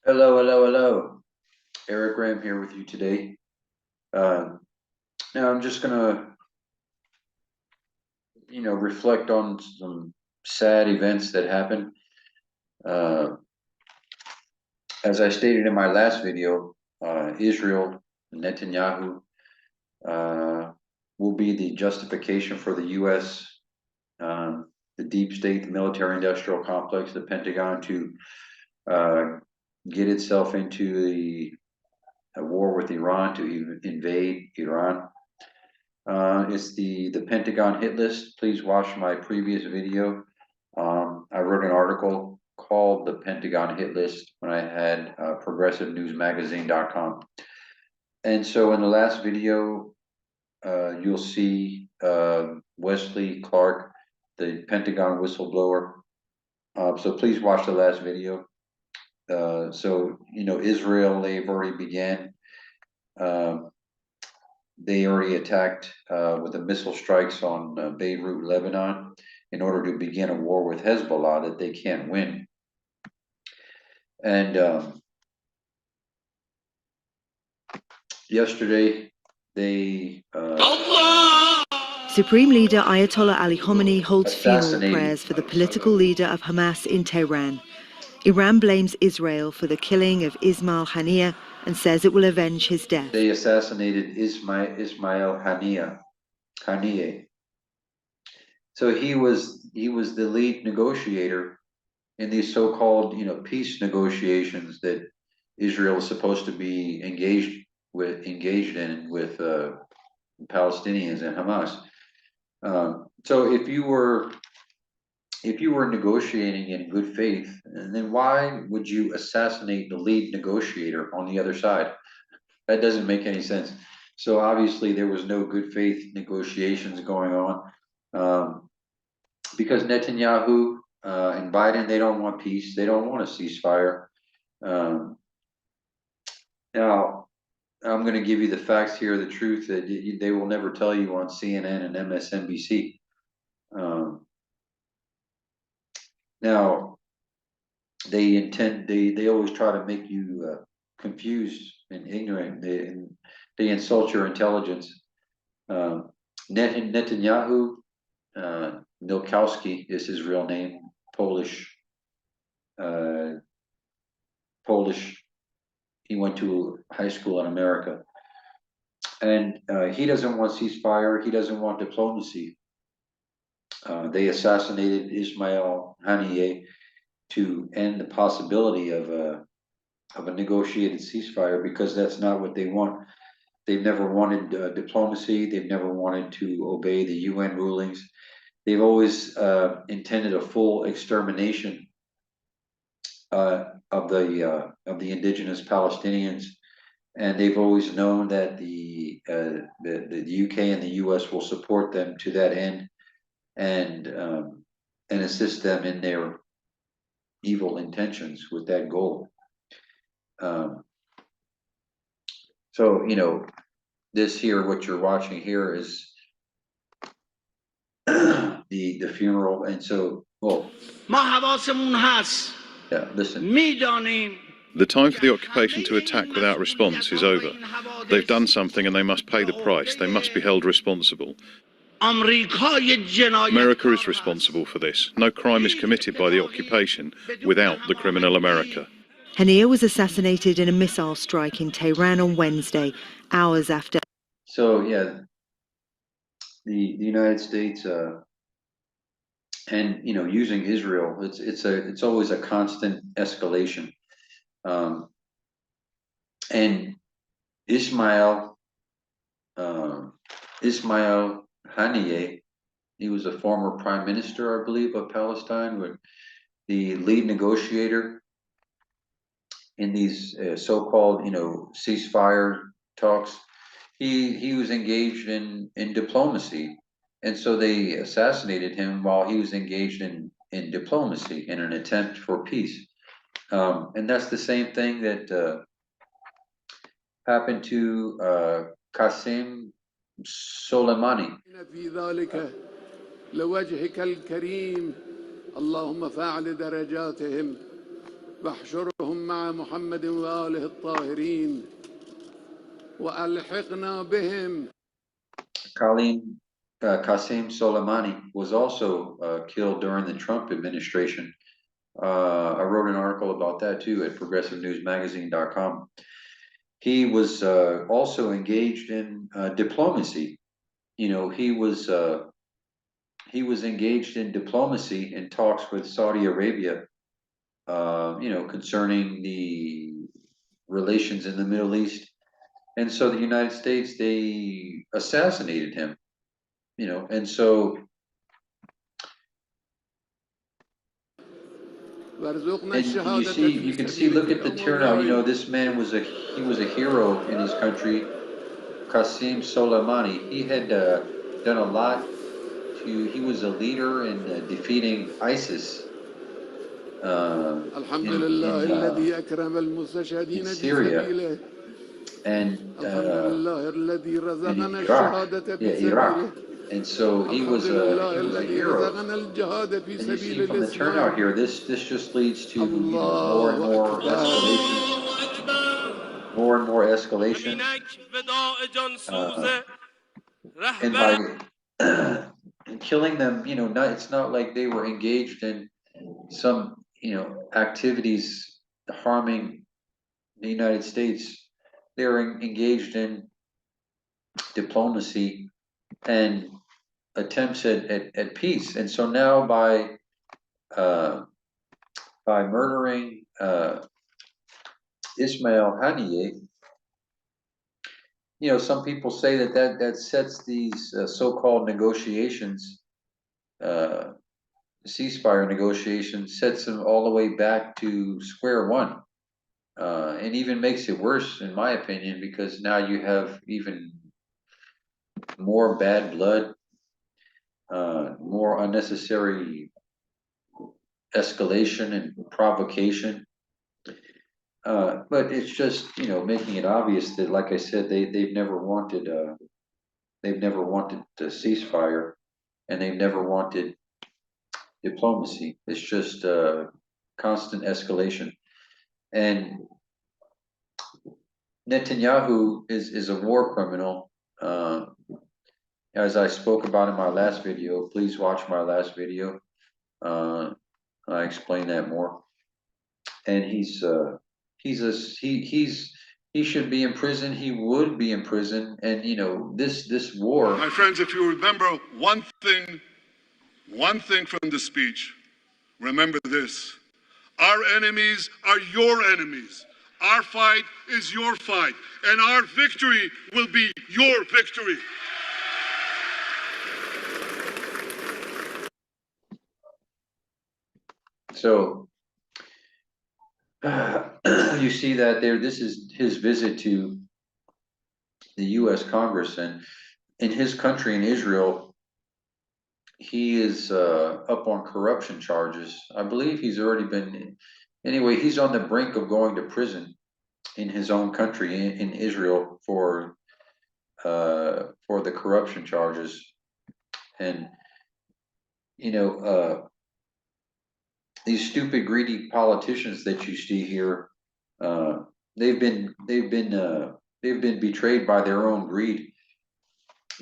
Hello, hello, hello. Eric Graham here with you today. Now I'm just gonna, reflect on some sad events that happened. Uh, as I stated in my last video, Israel, Netanyahu, will be the justification for the U.S., the deep state, the military-industrial complex, the Pentagon, to get itself into a war with Iran, to invade Iran. It's the Pentagon hit list. Please watch my previous video. I wrote an article called The Pentagon Hit List when I had progressivenewsmagazine.com. And so in the last video, you'll see Wesley Clark, the Pentagon whistleblower. So please watch the last video. Israel, they've already began. They already attacked with the missile strikes on Beirut, Lebanon, in order to begin a war with Hezbollah that they can't win. And yesterday, they Supreme Leader Ayatollah Ali Khamenei holds funeral prayers for the political leader of Hamas in Tehran. Iran blames Israel for the killing of Ismael Hanijeh and says it will avenge his death. They assassinated Ismael Hanijeh. So he was the lead negotiator in these so-called peace negotiations that Israel is supposed to be engaged in with Palestinians and Hamas. So if you were negotiating in good faith, and then why would you assassinate the lead negotiator on the other side? That doesn't make any sense. So obviously there was no good faith negotiations going on, because Netanyahu and Biden, they don't want peace. They don't want a ceasefire. Now, I'm going to give you the facts here, the truth that they will never tell you on CNN and MSNBC. Now, they always try to make you confused and ignorant. They insult your intelligence. Netanyahu, Milkowski is his real name, Polish. He went to high school in America, and he doesn't want ceasefire. He doesn't want diplomacy. They assassinated Ismael Haniyeh to end the possibility of a negotiated ceasefire, because that's not what they want. They've never wanted diplomacy. They've never wanted to obey the UN rulings. They've always intended a full extermination of the indigenous Palestinians, and they've always known that the UK and the US will support them to that end, and assist them in their evil intentions with that goal. So this here, what you're watching here, is the funeral. And so, well, yeah, listen. The time for the occupation to attack without response is over. They've done something and they must pay the price. They must be held responsible. America is responsible for this. No crime is committed by the occupation without the criminal America. Haniyeh was assassinated in a missile strike in Tehran on Wednesday, hours after. So yeah, the United States and using Israel, it's always a constant escalation. And Ismael Haniyeh, he was a former prime minister, I believe, of Palestine, with the lead negotiator in these so-called ceasefire talks. He was engaged in diplomacy, and so they assassinated him while he was engaged in diplomacy in an attempt for peace. And that's the same thing that happened to Qasem Soleimani. لوجهك الكريم اللهم فاعل درجاتهم واحشرهم مع محمد وآله الطاهرين وألحقنا بهم. Qasem Soleimani was also killed during the Trump administration. I wrote an article about that too at progressivenewsmagazine.com. He was also engaged in diplomacy. You know, he was engaged in diplomacy in talks with Saudi Arabia, you know, concerning the relations in the Middle East. And so the United States, they assassinated him, you know, and so and you see, you can see, look at the turnout. You know, this man was he was a hero in his country. Qasem Soleimani. He had done a lot to. He was a leader in defeating ISIS in Syria and in Iraq. Yeah, Iraq. And so he was a hero. And you see from the turnout here, this just leads to, you know, more and more escalation, more and more escalation. And by killing them, you know, it's not like they were engaged in some, you know, activities harming the United States. They were engaged in diplomacy and attempts at peace. And so now by murdering Ismael Haniyeh, you know, some people say that sets these so-called negotiations, ceasefire negotiations, sets them all the way back to square one, and even makes it worse, in my opinion, because now you have even more bad blood, more unnecessary escalation and provocation. But it's just, you know, making it obvious that, like I said, they've never wanted the ceasefire, and they've never wanted diplomacy. It's just constant escalation. And Netanyahu is a war criminal. As I spoke about in my last video, please watch my last video. I explain that more. And he should be in prison. He would be in prison. And you know, this war. My friends, if you remember one thing from the speech, remember this: our enemies are your enemies. Our fight is your fight, and our victory will be your victory. So you see that there. This is his visit to the U.S. Congress, and in his country, in Israel, he is up on corruption charges. I believe he's already been. Anyway, he's on the brink of going to prison in his own country, in Israel, for the corruption charges. And you know, these stupid, greedy politicians that you see here, they've been betrayed by their own greed.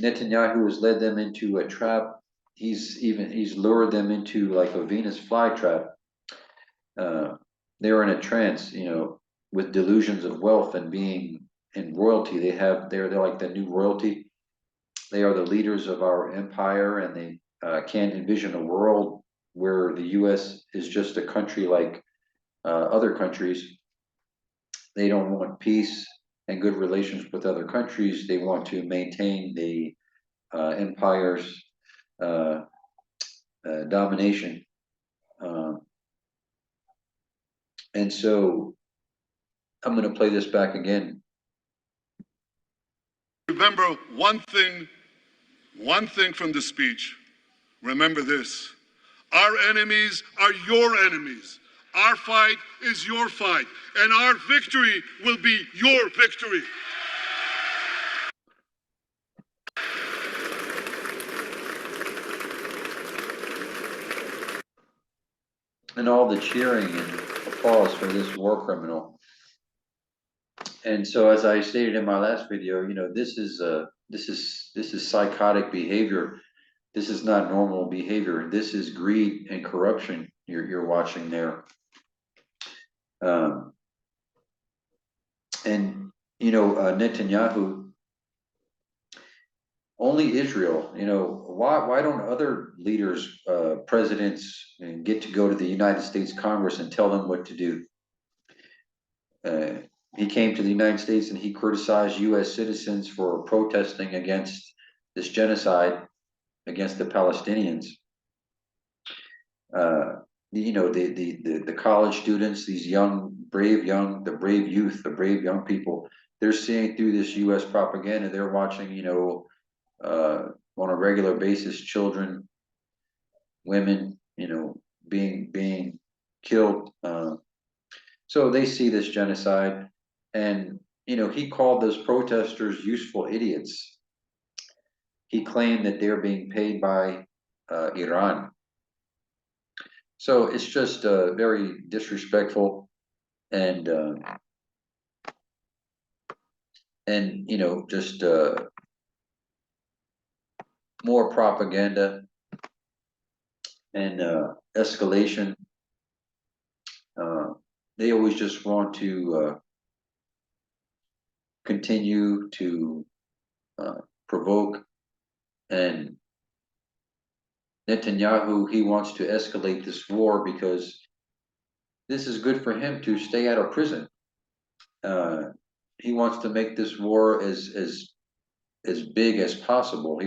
Netanyahu has led them into a trap. He's lured them into like a Venus flytrap. They're in a trance, you know, with delusions of wealth and being in royalty. They're like the new royalty. They are the leaders of our empire, and they can't envision a world where the U.S. is just a country like other countries. They don't want peace and good relations with other countries. They want to maintain the empire's domination. And so I'm going to play this back again. Remember one thing from the speech. Remember this: our enemies are your enemies. Our fight is your fight, and our victory will be your victory. And all the cheering and cause for this war criminal. And so, as I stated in my last video, this is psychotic behavior. This is not normal behavior. This is greed and corruption you're watching there. And Netanyahu, only Israel. Why don't other leaders, presidents, get to go to the United States Congress and tell them what to do? He came to the United States and he criticized U.S. citizens for protesting against this genocide against the Palestinians. The college students, these brave young people, they're seeing through this U.S. propaganda. They're watching, on a regular basis, children, women, being killed. So they see this genocide, and he called those protesters useful idiots. He claimed that they're being paid by Iran. So it's just very disrespectful, and just more propaganda and escalation. They always just want to continue to provoke, and Netanyahu, he wants to escalate this war because this is good for him to stay out of prison. He wants to make this war as big as possible.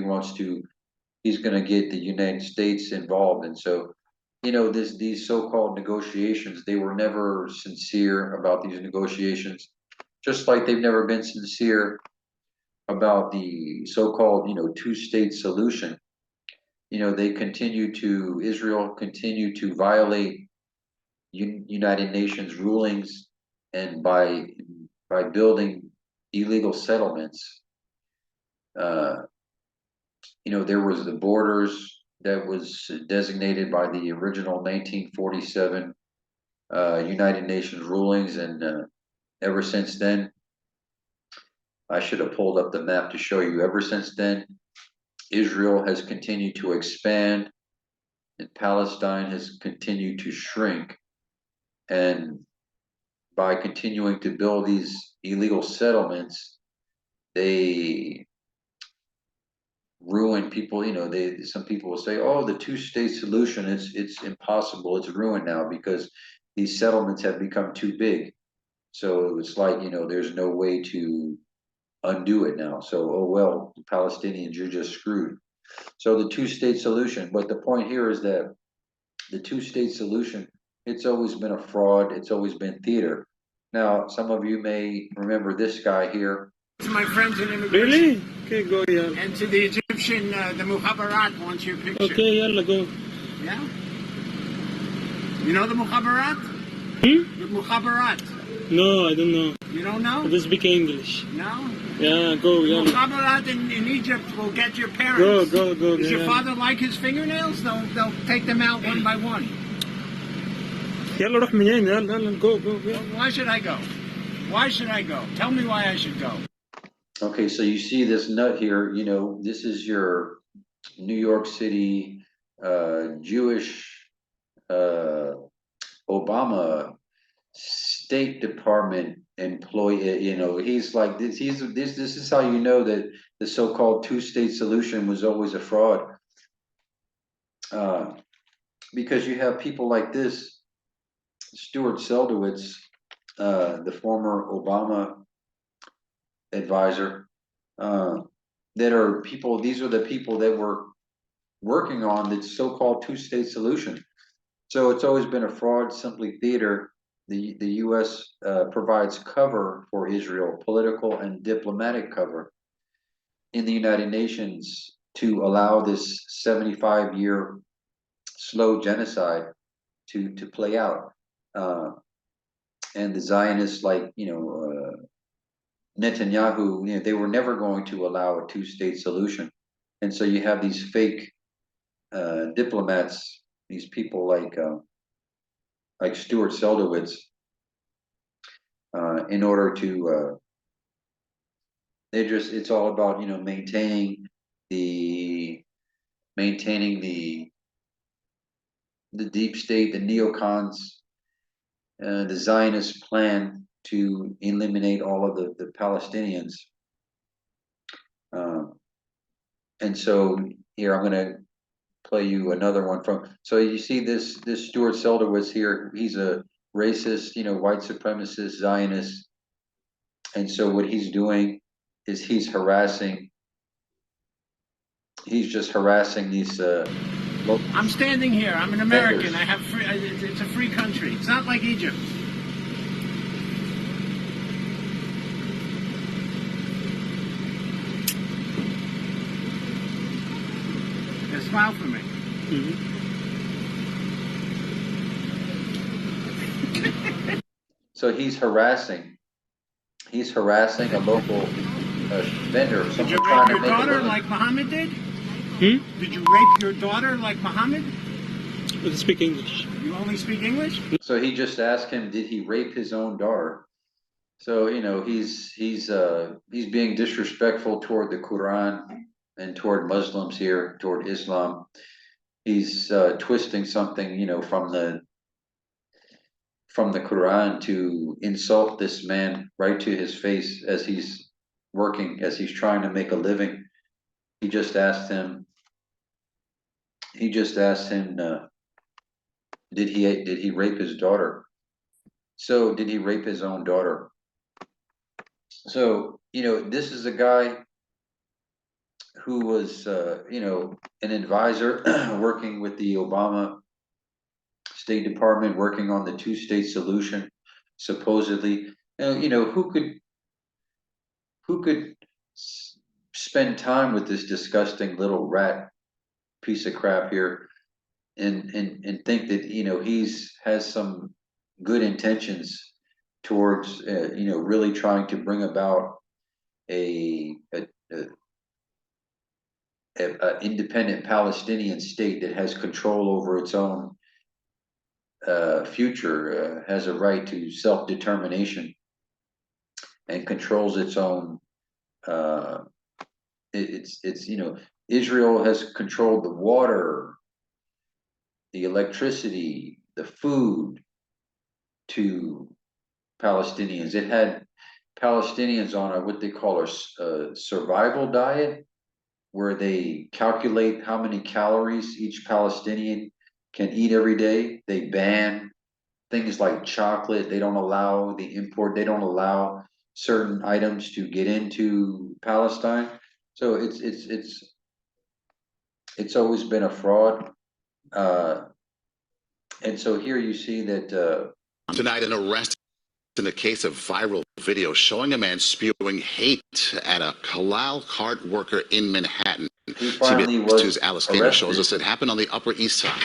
He's going to get the United States involved. And so, these so-called negotiations, they were never sincere about these negotiations, just like they've never been sincere about the so-called, two-state solution. Israel continue to violate United Nations rulings, and by building illegal settlements. There was the borders that was designated by the original 1947 United Nations rulings, and ever since then, I should have pulled up the map to show you. Ever since then, Israel has continued to expand, and Palestine has continued to shrink. And by continuing to build these illegal settlements, they ruin people. Some people will say, "Oh, the two-state solution, it's impossible. It's ruined now because these settlements have become too big." So it's like, there's no way to undo it now. So, oh well, the Palestinians, you're just screwed. So the two-state solution. But the point here is that the two-state solution, it's always been a fraud. It's always been theater. Now, some of you may remember this guy here. To my friends in immigration. Really? Okay, go, yeah. And to the Egyptian, the Mukhabarat wants your picture. Okay, yalla, go. Yeah? You know the Mukhabarat? Hmm? The Mukhabarat. No, I don't know. You don't know? I don't speak English. No? Yeah, go, The yalla. Mukhabarat in Egypt will get your parents. Go. Does your yeah. father like his fingernails? They'll take them out one by one. يلا روح منين يلا go. Why should I go? Why should I go? Tell me why I should go. Okay, so you see this nut here, this is your New York City Jewish Obama State Department employee. He's like this. This is how you know that the so-called two-state solution was always a fraud. Because you have people like this, Stuart Seldowitz, the former Obama advisor, that are people. These are the people that were working on the so-called two-state solution. So it's always been a fraud, simply theater. The U.S. provides cover for Israel, political and diplomatic cover, in the United Nations to allow this 75-year slow genocide to play out. And the Zionists, like Netanyahu, they were never going to allow a two-state solution. And so you have these fake diplomats, these people like like Stuart Seldowitz, in order to, it's all about, maintaining the deep state, the neocons, the Zionist plan to eliminate all of the Palestinians. And so here I'm going to play you another one from. So you see this Stuart Seldowitz here. He's a racist, white supremacist Zionist. And so what he's doing is he's just harassing these. I'm standing here. I'm an American. I have free. It's a free country. It's not like Egypt. Smile for me. So he's harassing a local vendor. Did you rape your daughter like Muhammad did? Did you rape your daughter like Muhammad? I speak English. You only speak English? So he just asked him, did he rape his own daughter? So he's being disrespectful toward the Quran and toward Muslims here, toward Islam. He's twisting something, from the Quran to insult this man right to his face as he's trying to make a living. He just asked him, did he rape his daughter? So did he rape his own daughter? So, this is a guy who was, an advisor working with the Obama State Department, working on the two-state solution, supposedly. Who could spend time with this disgusting little rat piece of crap here and think that, has some good intentions towards, really trying to bring about a independent Palestinian state that has control over its own future, has a right to self-determination, and controls its own. Israel has controlled the water, the electricity, the food to Palestinians. It had Palestinians on what they call a survival diet, where they calculate how many calories each Palestinian can eat every day. They ban things like chocolate. They don't allow the import. They don't allow certain items to get into Palestine. So it's always been a fraud. And so here you see that tonight an arrest in a case of viral video showing a man spewing hate at a halal cart worker in Manhattan. CBS 2's Alice Gator shows us it happened on the Upper East Side.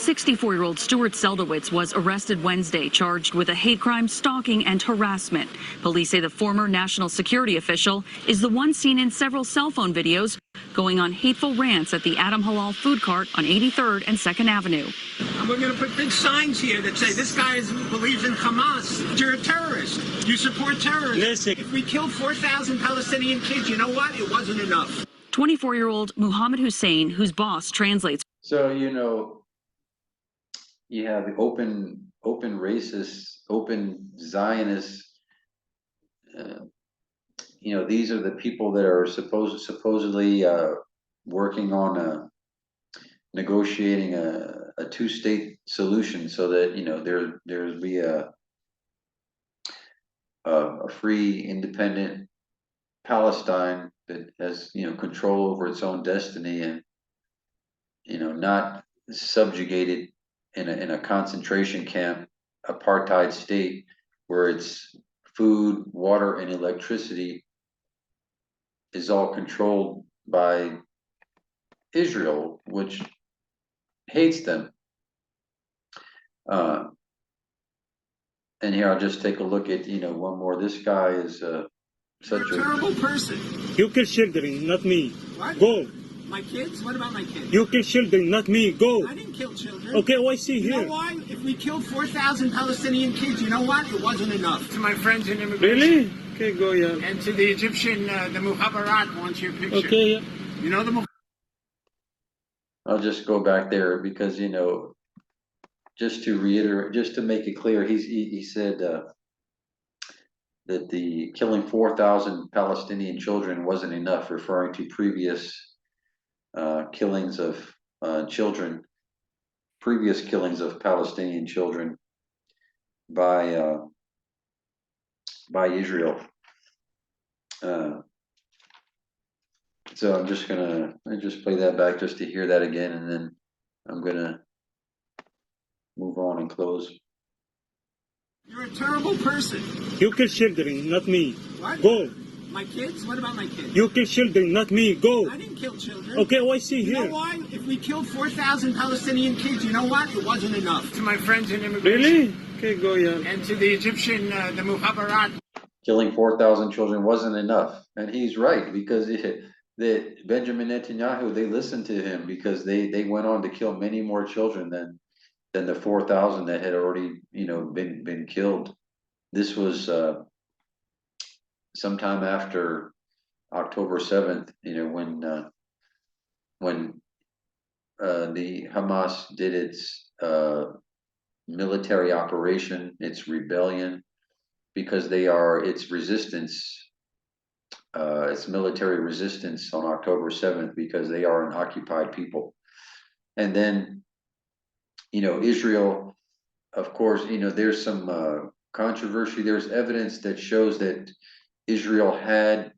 64-year-old Stuart Seldowitz was arrested Wednesday, charged with a hate crime, stalking, and harassment. Police say the former national security official is the one seen in several cell phone videos going on hateful rants at the Adam Halal food cart on 83rd and 2nd Avenue. And we're going to put big signs here that say, this guy believes in Hamas. You're a terrorist. You support terrorism. Listen. If we killed 4,000 Palestinian kids, you know what? It wasn't enough. 24-year-old Muhammad Hussein, whose boss translates. So, you have open racists, open Zionists. These are the people that are supposedly working on negotiating a two-state solution, so that there's be a free, independent Palestine that has control over its own destiny, and not subjugated in a concentration camp, apartheid state, where its food, water, and electricity is all controlled by Israel, which hates them. And here I'll just take a look at one more. This guy is such You're a terrible person. You kill children, not me. What? Go. My kids? What about my kids? You kill children, not me. Go. I didn't kill children. Okay, what I see You here? know why? If we killed 4,000 Palestinian kids, you know what? It wasn't enough. To my friends in immigration. Really? Okay, go, yeah. And to the Egyptian, the Mukhabarat wants your picture. Okay, yeah. You know the I'll just go back there because, you know, just to reiterate, just to make it clear, he said that the killing 4,000 Palestinian children wasn't enough, referring to previous killings of children, previous killings of Palestinian children by Israel. So I'm just gonna play that back just to hear that again, and then I'm gonna move on and close. You're a terrible person. You kill children, not me. What? Go. My kids? What about my kids? You kill children, not me. Go. I didn't kill children. Okay, what I see You here? know why? If we killed 4,000 Palestinian kids, you know what? It wasn't enough. To my friends in immigration. Really? Okay, go, yeah. And to the Egyptian, the Mukhabarat. Killing 4,000 children wasn't enough, and he's right, because the Benjamin Netanyahu, they listened to him because they went on to kill many more children than the 4,000 that had already, you know, been killed. This was sometime after October 7th, you know, when the Hamas did its military operation, its rebellion, because its resistance, its military resistance on October 7th, because they are an occupied people. And then, you know, Israel, of course, you know, there's some controversy. There's evidence that shows that Israel had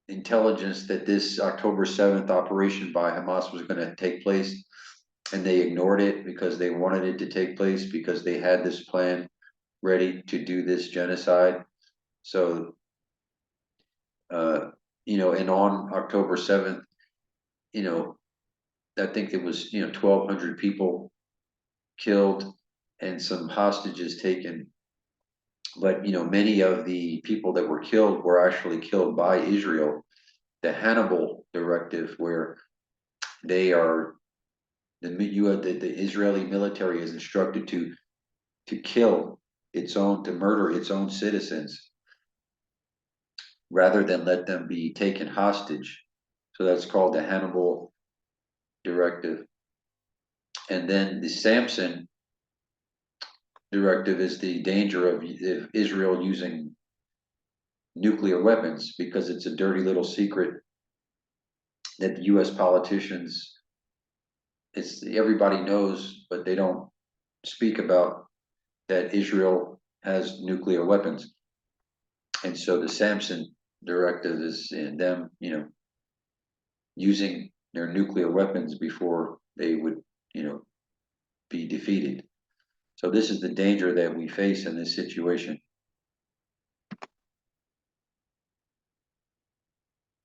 intelligence that this October 7th operation by Hamas was going to take place, and they ignored it because they wanted it to take place, because they had this plan ready to do this genocide. So, you know, and on October 7th, you know, I think it was, you know, 1,200 people killed and some hostages taken. But, you know, many of the people that were killed were actually killed by Israel. The Hannibal Directive, where they are, the Israeli military is instructed to kill its own, to murder its own citizens, rather than let them be taken hostage. So that's called the Hannibal Directive. And then the Samson Directive is the danger of Israel using nuclear weapons, because it's a dirty little secret that the US politicians, everybody knows, but they don't speak about, that Israel has nuclear weapons. And so the Samson Directive is in them, you know, using their nuclear weapons before they would, you know, be defeated. So this is the danger that we face in this situation.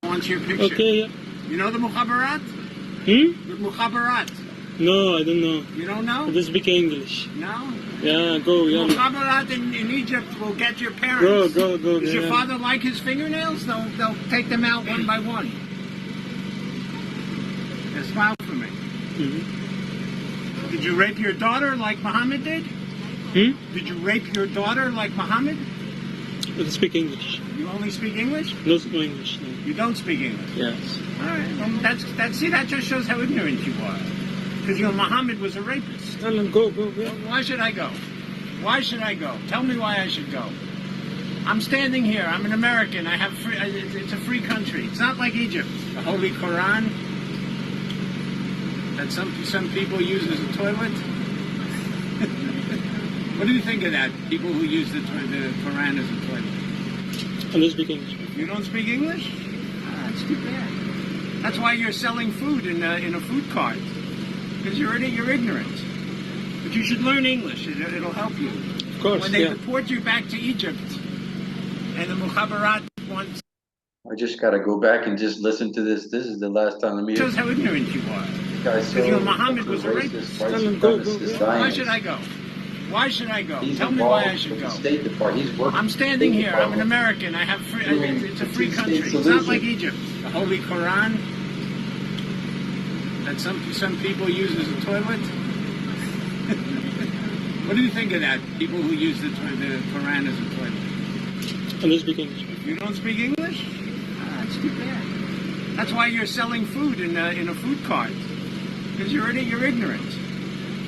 Wants your picture. Okay, yeah. You know the Mukhabarat? Hmm? The Mukhabarat. No, I don't know. You don't know? I just speak English. No? Yeah, go, yeah. Mukhabarat in Egypt will get your parents. Go. Does your yeah. father like his fingernails? They'll take them out one by one. Yeah, smile for me. Mm-hmm. Did you rape your daughter like Muhammad did? Hmm? Did you rape your daughter like Muhammad? I speak English. You only speak English? No English, no. You don't speak English? Yes. All right. Well, that just shows how ignorant you are. Because, you know, Muhammad was a rapist. Alan, go. Yeah. Why should I go? Why should I go? Tell me why I should go. I'm standing here. I'm an American. I have free. It's a free country. It's not like Egypt. The Holy Quran that some people use as a toilet. What do you think of that? People who use the Quran as a toilet. I don't speak English. You don't speak English? That's too bad. That's why you're selling food in a food cart. Because you're ignorant. But you should learn English. It'll help you. Of course, when they deport you back to Egypt, and the Mukhabarat wants... I just got to go back and just listen to this. This is the last time. Let me... shows how ignorant you are. Because, you know, Muhammad was a rapist. Why should I go? Why should I go? Tell me why I should go. State Department. He's working. I'm standing here. I'm an American. I have free. It's a free country. It's not like Egypt. The Holy Quran that some people use as a toilet? What do you think of that? People who use the Quran as a toilet. I don't speak English. You don't speak English? It's too bad. That's why you're selling food in a food cart, because you're ignorant.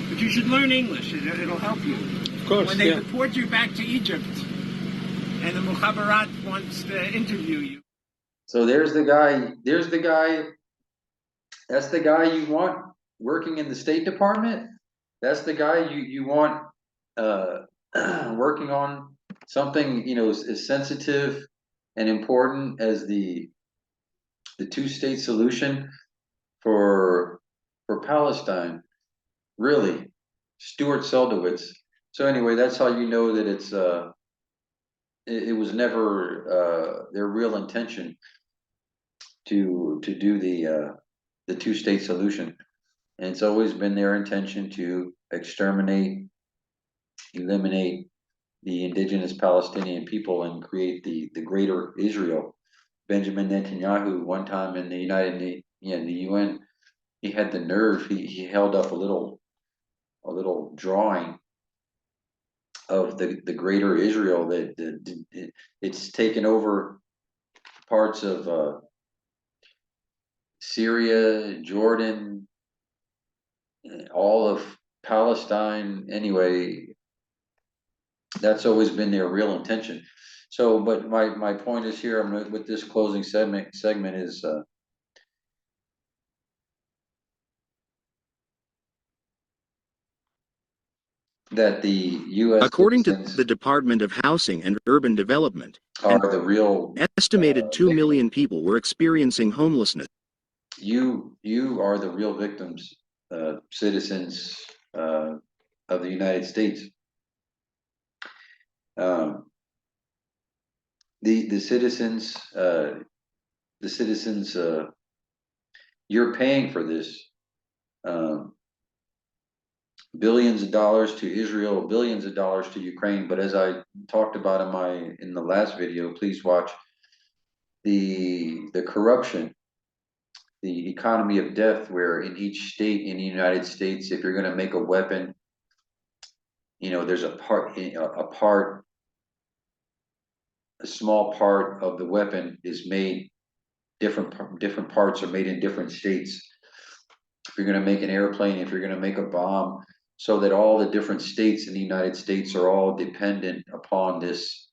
But you should learn English. It'll help you. Of course. When they deport you back to Egypt, and the Mukhabarat wants to interview you. So there's the guy. There's the guy. That's the guy you want working in the State Department. That's the guy you want working on something, you know, as sensitive and important as the two-state solution for Palestine. Really, Stuart Seldowitz. So anyway, that's how you know that it's it was never their real intention to do the two-state solution. And it's always been their intention to exterminate, eliminate the indigenous Palestinian people and create the greater Israel. Benjamin Netanyahu, one time in the UN, he had the nerve. He held up a little drawing of the greater Israel that it's taken over parts of Syria, Jordan, all of Palestine. Anyway, that's always been their real intention. So, but my point is here, with this closing segment is that the U.S. According to the Department of Housing and Urban Development, are the real estimated 2 million people were experiencing homelessness. You are the real victims, citizens of the United States. The citizens, you're paying for this. Billions of dollars to Israel, billions of dollars to Ukraine. But as I talked about in the last video, please watch the corruption, the economy of death, where in each state in the United States, if you're going to make a weapon, you know, there's a small part of the weapon is made, different parts are made in different states. If you're going to make an airplane, if you're going to make a bomb, so that all the different states in the United States are all dependent upon this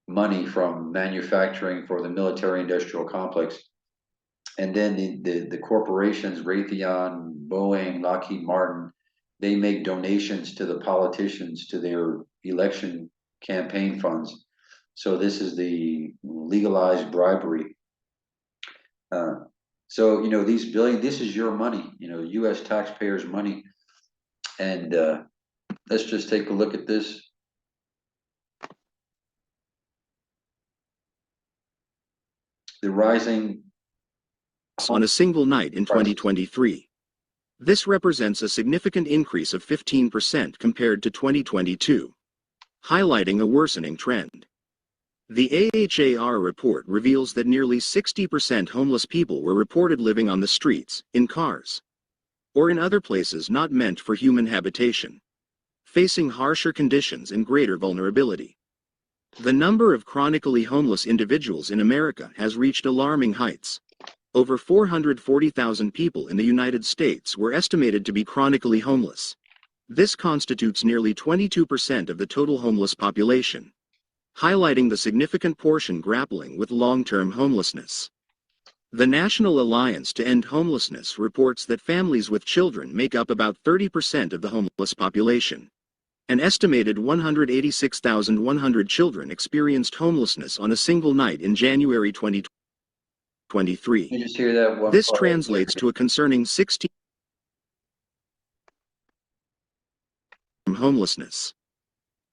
money from manufacturing for the military industrial complex. And then the corporations, Raytheon, Boeing, Lockheed Martin, they make donations to the politicians, to their election campaign funds. So this is the legalized bribery. So, you know, these this is your money, you know, U.S. taxpayers' money. And let's just take a look at this. The rising on a single night in 2023. This represents a significant increase of 15% compared to 2022, highlighting a worsening trend. The AHAR report reveals that nearly 60% homeless people were reported living on the streets, in cars, or in other places not meant for human habitation, facing harsher conditions and greater vulnerability. The number of chronically homeless individuals in America has reached alarming heights. Over 440,000 people in the United States were estimated to be chronically homeless. This constitutes nearly 22% of the total homeless population, highlighting the significant portion grappling with long-term homelessness. The National Alliance to End Homelessness reports that families with children make up about 30% of the homeless population. An estimated 186,100 children experienced homelessness on a single night in January 2023. You just hear that one This part. translates to a concerning 16% from homelessness.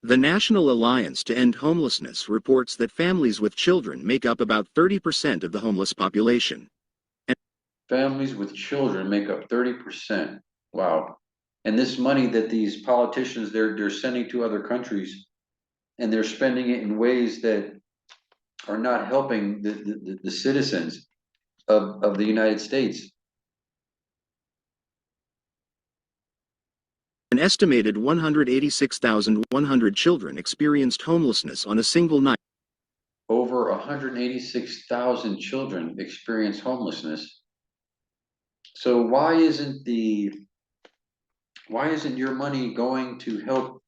The National Alliance to End Homelessness reports that families with children make up about 30% of the homeless population. Families with children make up 30%. Wow. And this money that these politicians, they're sending to other countries, and they're spending it in ways that are not helping the citizens of the United States. An estimated 186,100 children experienced homelessness on a single night. Over 186,000 children experience homelessness. So why isn't your money going to help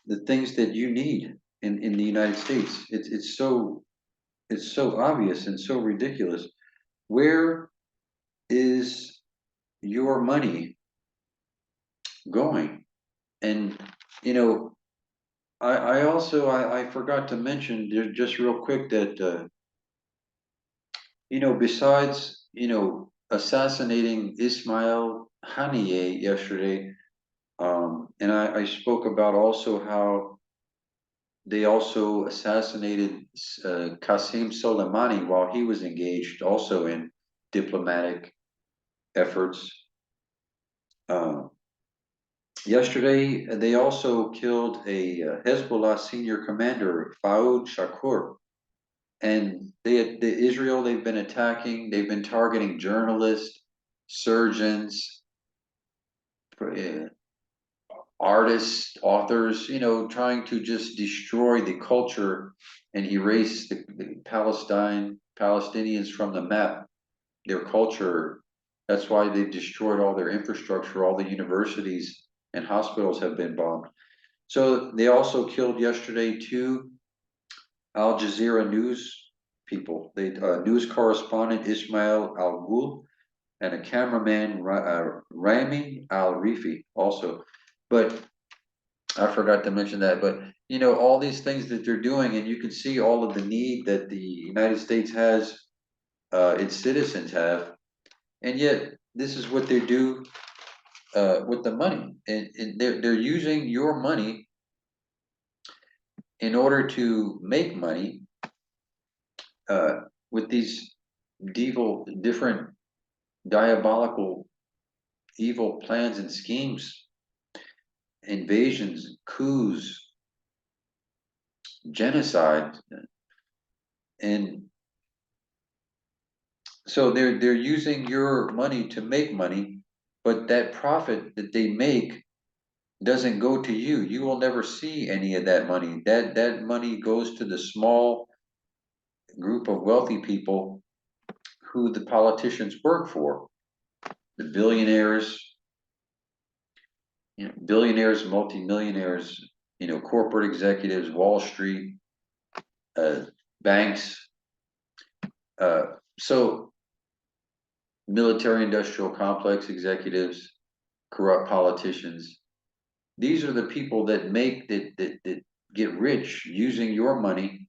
the things that you need in the United States? It's so obvious and so ridiculous. Where is your money going? And you know, I also forgot to mention just real quick that you know, besides assassinating Ismael Hanijeh yesterday, and I spoke about also how they also assassinated Qasem Soleimani while he was engaged also in diplomatic efforts. Yesterday, they also killed a Hezbollah senior commander, Faoud Shakur. And Israel, they've been attacking, they've been targeting journalists, surgeons, artists, authors, you know, trying to just destroy the culture and erase the Palestinians from the map, their culture. That's why they've destroyed all their infrastructure, all the universities and hospitals have been bombed. So they also killed yesterday 2 Al Jazeera news people, news correspondent Ismael Al-Ghul and a cameraman Rami Al-Rifi also. But I forgot to mention that. But you know, all these things that they're doing, and you can see all of the need that the United States has, its citizens have, and yet this is what they do with the money, and they're using your money in order to make money with these different diabolical, evil plans and schemes, invasions, coups, genocide, and so they're using your money to make money, but that profit that they make doesn't go to you. You will never see any of that money. That money goes to the small group of wealthy people who the politicians work for, the billionaires, billionaires, multimillionaires, corporate executives, Wall Street, banks, so military industrial complex executives, corrupt politicians. These are the people that that get rich using your money.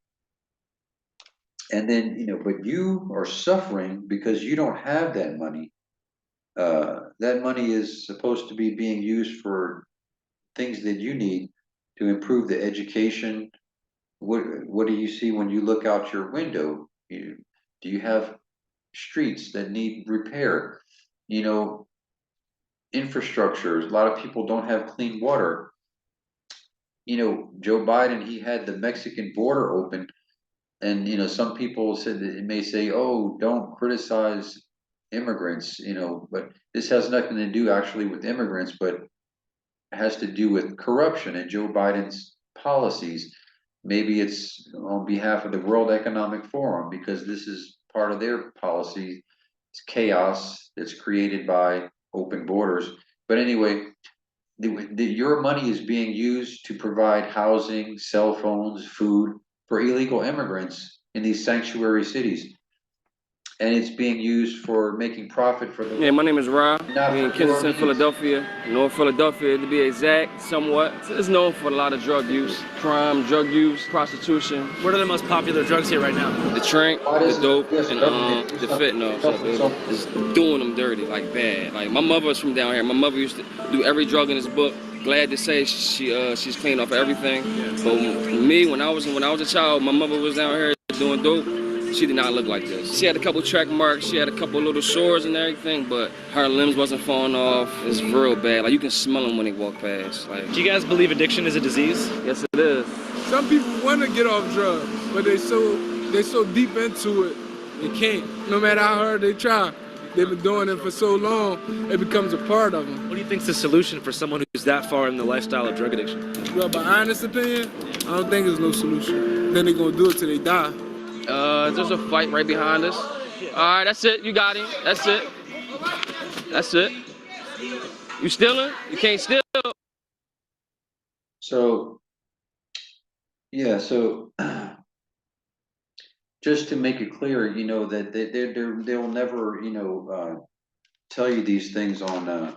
And then, but you are suffering because you don't have that money. That money is supposed to be being used for things that you need to improve the education. What do you see when you look out your window? Do you have streets that need repair? Infrastructure. A lot of people don't have clean water. Joe Biden, he had the Mexican border open, and some people said that it may say, oh, don't criticize immigrants, but this has nothing to do actually with immigrants, but it has to do with corruption and Joe Biden's policies. Maybe it's on behalf of the World Economic Forum, because this is part of their policy. It's chaos that's created by open borders. But anyway, your money is being used to provide housing, cell phones, food for illegal immigrants in these sanctuary cities. And it's being used for making profit for the... Yeah, my name is Rob. We're in Kensington, Philadelphia, North Philadelphia to be exact, somewhat. It's known for a lot of drug use, crime, drug use, prostitution. What are the most popular drugs here right now? The trank, the dope, and the fentanyl. It's doing them dirty, like bad. Like my mother's from down here. My mother used to do every drug in this book. Glad to say she's clean off of everything. But me, when I was a child, my mother was down here doing dope. She did not look like this. She had a couple track marks, she had a couple little sores and everything, but her limbs wasn't falling off. It's real bad. Like you can smell them when they walk past. Like, do you guys believe addiction is a disease? Yes, it is. Some people want to get off drugs, but they so deep into it, they can't. No matter how hard they try. They've been doing it for so long, it becomes a part of them. What do you think's the solution for someone who's that far in the lifestyle of drug addiction? Well, my honest opinion, I don't think there's no solution. Then they're gonna do it till they die. There's a fight right behind us. All right, that's it. You got him. That's it. That's it. You stealing? You can't steal. So, yeah, so just to make it clear, you know, that they will never, you know, tell you these things on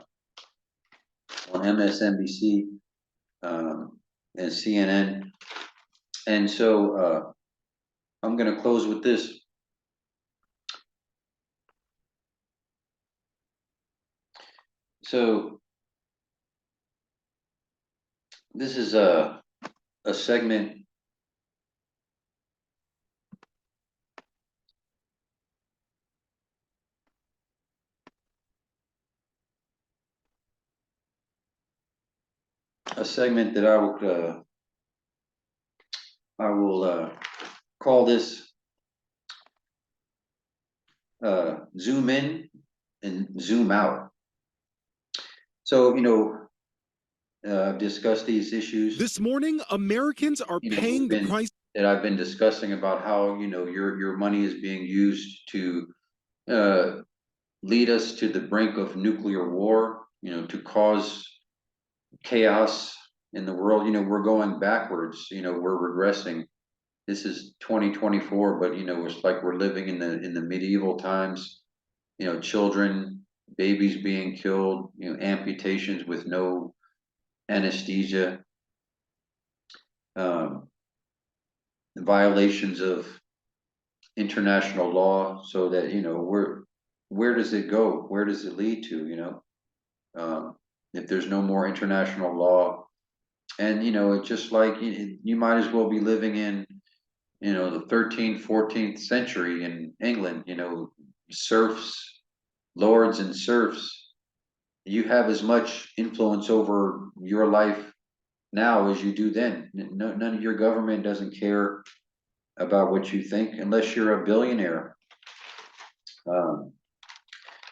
MSNBC and CNN. And so I'm going to close with this. So this is a segment that I will call this zoom in and zoom out. So, you know, I've discussed these issues. This morning, Americans are paying the price. That I've been discussing about how, you know, your money is being used to lead us to the brink of nuclear war, you know, to cause chaos in the world. You know, we're going backwards, you know, we're regressing. This is 2024, but you know, it's like we're living in the medieval times, you know, children, babies being killed, you know, amputations with no anesthesia, violations of international law, so that, you know, where does it go? Where does it lead to, you know? If there's no more international law, and, you know, it's just like you might as well be living in, you know, the 13th, 14th century in England, you know, serfs, lords and serfs. You have as much influence over your life now as you do then. None of your government doesn't care about what you think unless you're a billionaire.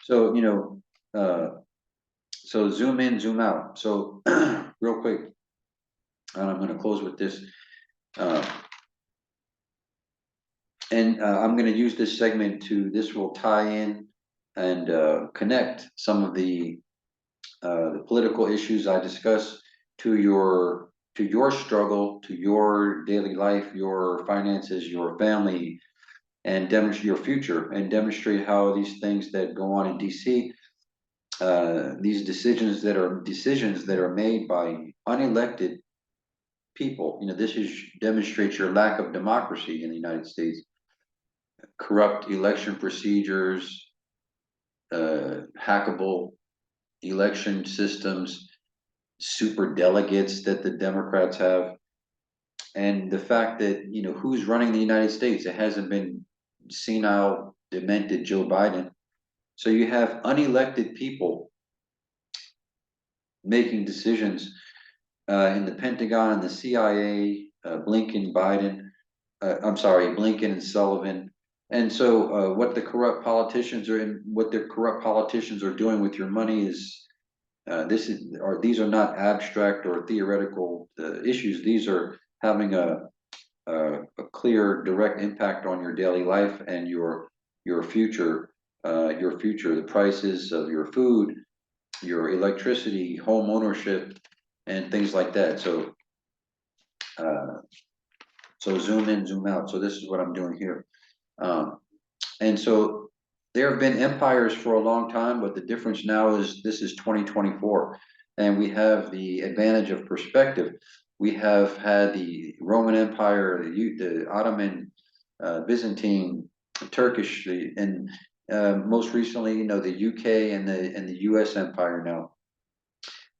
So, you know, so zoom in, zoom out. So real quick, and I'm going to close with this. And I'm going to use this segment this will tie in and connect some of the political issues I discuss to your struggle, to your daily life, your finances, your family, and demonstrate your future, and demonstrate how these things that go on in DC, these decisions that are made by unelected people, you know, this demonstrates your lack of democracy in the United States. Corrupt election procedures, hackable election systems, super delegates that the Democrats have, and the fact that, you know, who's running the United States? It hasn't been senile, demented Joe Biden. So you have unelected people making decisions in the Pentagon and the CIA, Blinken, Blinken and Sullivan. And so what the corrupt politicians are doing with your money is, these are not abstract or theoretical issues. These are having a clear, direct impact on your daily life and your future, the prices of your food, your electricity, home ownership, and things like that. So, so zoom in, zoom out. So this is what I'm doing here. And so there have been empires for a long time, but the difference now is this is 2024, and we have the advantage of perspective. We have had the Roman Empire, the Ottoman, Byzantine, Turkish, and most recently, you know, the UK and the US Empire now.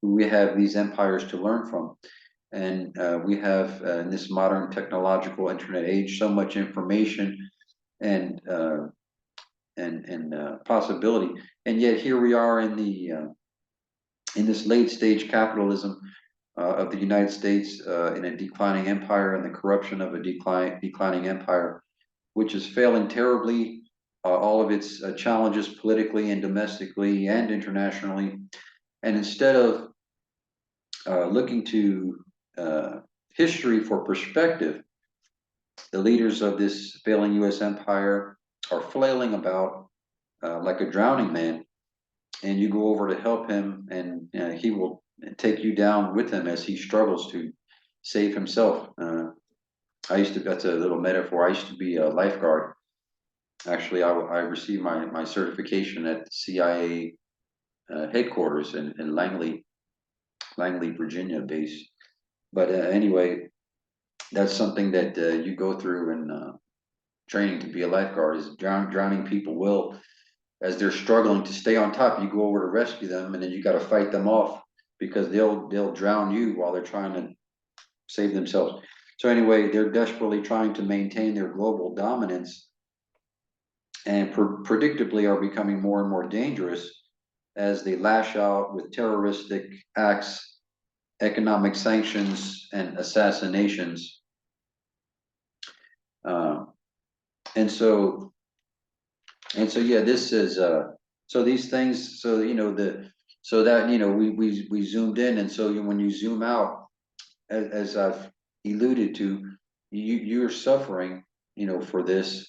We have these empires to learn from. And we have in this modern technological internet age so much information and possibility, and yet here we are in this late stage capitalism of the United States, in a declining empire, and the corruption of a declining empire, which is failing terribly all of its challenges politically and domestically and internationally. And instead of looking to history for perspective, the leaders of this failing U.S. empire are flailing about like a drowning man, and you go over to help him, and he will take you down with him as he struggles to save himself. That's a little metaphor. I used to be a lifeguard. Actually, I received my certification at the CIA headquarters in Langley, Virginia base. But anyway, that's something that you go through in training to be a lifeguard, is drowning people will, as they're struggling to stay on top, you go over to rescue them, and then you got to fight them off because they'll drown you while they're trying to save themselves. So anyway, they're desperately trying to maintain their global dominance, and predictably are becoming more and more dangerous as they lash out with terroristic acts, economic sanctions, and assassinations. And so yeah, this is so these things, so so that we zoomed in, and so when you zoom out, as I've alluded to, you're suffering for this.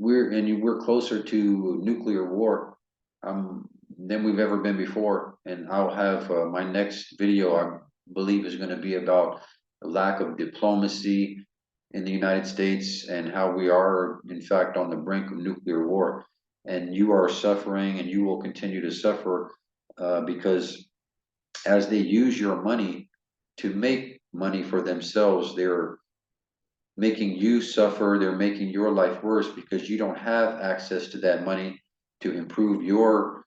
We're closer to nuclear war than we've ever been before. And I'll have my next video, I believe, is going to be about the lack of diplomacy in the United States and how we are, in fact, on the brink of nuclear war. And you are suffering, and you will continue to suffer because as they use your money to make money for themselves, they're making you suffer. They're making your life worse because you don't have access to that money to improve your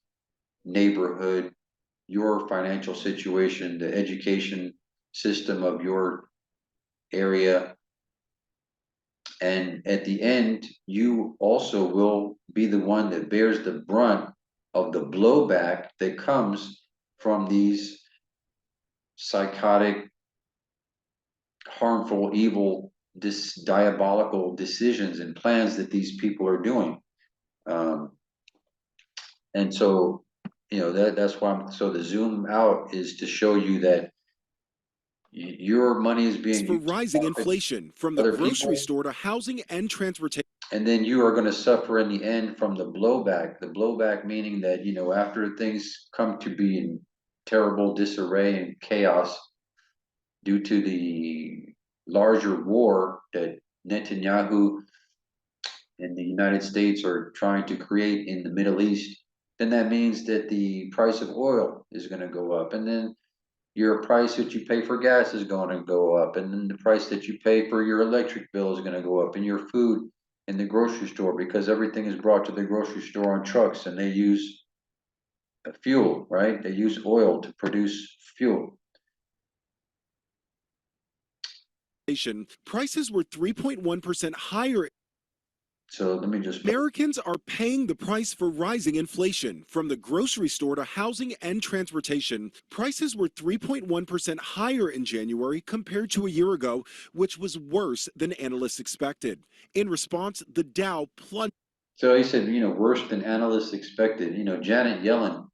neighborhood, your financial situation, the education system of your area. And at the end, you also will be the one that bears the brunt of the blowback that comes from these psychotic, harmful, evil, diabolical decisions and plans that these people are doing. And so, that's why so the zoom out is to show you that your money is being for rising inflation from the grocery store to housing and transportation. And then you are going to suffer in the end from the blowback. The blowback meaning that, after things come to be in terrible disarray and chaos due to the larger war that Netanyahu and the United States are trying to create in the Middle East, then that means that the price of oil is going to go up. And then your price that you pay for gas is going to go up. And then the price that you pay for your electric bill is going to go up, and your food in the grocery store, because everything is brought to the grocery store on trucks, and they use fuel, right? They use oil to produce fuel. Prices were 3.1% higher. So let me just... Americans are paying the price for rising inflation. From the grocery store to housing and transportation, prices were 3.1% higher in January compared to a year ago, which was worse than analysts expected. In response, the Dow plunged. So he said, worse than analysts expected. Janet Yellen,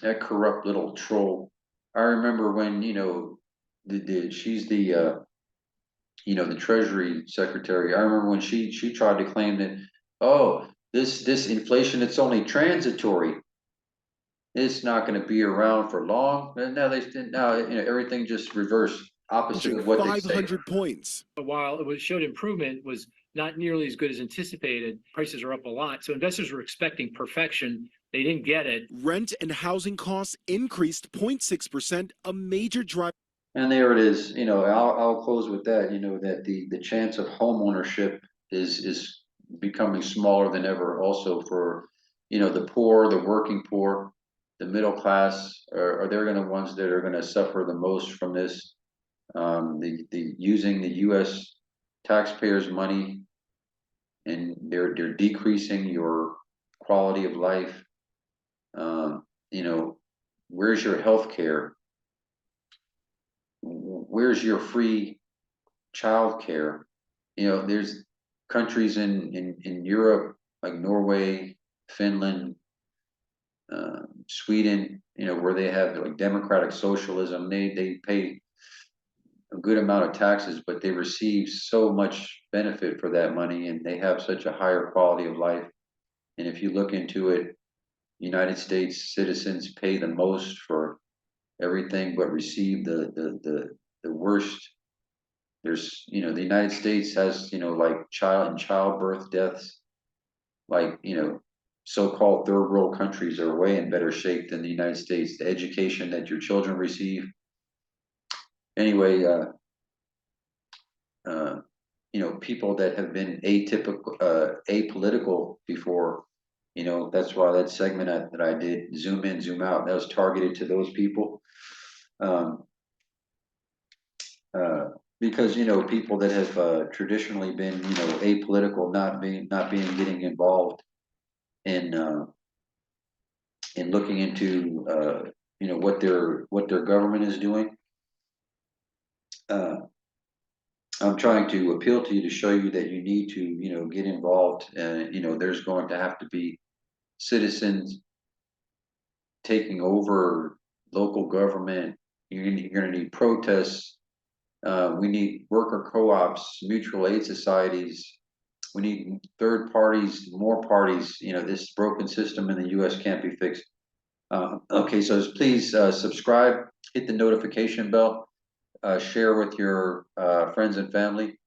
that corrupt little troll. I remember when, she's the the Treasury Secretary. I remember when she tried to claim that, oh, this inflation, it's only transitory. It's not going to be around for long. And now everything just reversed, opposite of what they say. 500 points. While it showed improvement, was not nearly as good as anticipated. Prices are up a lot, so investors were expecting perfection. They didn't get it. Rent and housing costs increased 0.6%, a major driver. And there it is. I'll close with that. That the chance of home ownership is becoming smaller than ever. Also for the poor, the working poor, the middle class are they're going to ones that are going to suffer the most from this. The using the U.S. taxpayers' money, and they're decreasing your quality of life. Where's your health care? Where's your free child care? There's countries in Europe, like Norway, Finland, Sweden, you know, where they have like democratic socialism, they pay a good amount of taxes, but they receive so much benefit for that money, and they have such a higher quality of life. And if you look into it, United States citizens pay the most for everything, but receive the worst. There's, you know, the United States has, you know, like childbirth deaths, like, you know, so-called third world countries are way in better shape than the United States. The education that your children receive. Anyway, you know, people that have been apolitical before, you know, that's why that segment that I did, zoom in, zoom out, that was targeted to those people. Because, you know, people that have traditionally been, you know, apolitical, getting involved in looking into, you know, what their government is doing. I'm trying to appeal to you to show you that you need to, you know, get involved. You know, there's going to have to be citizens taking over local government. You're going to need protests. We need worker co-ops, mutual aid societies. We need third parties, more parties. You know, this broken system in the U.S. can't be fixed. Okay, so please subscribe, hit the notification bell, share with your friends and family,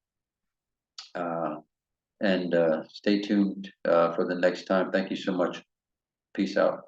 and stay tuned for the next time. Thank you so much. Peace out.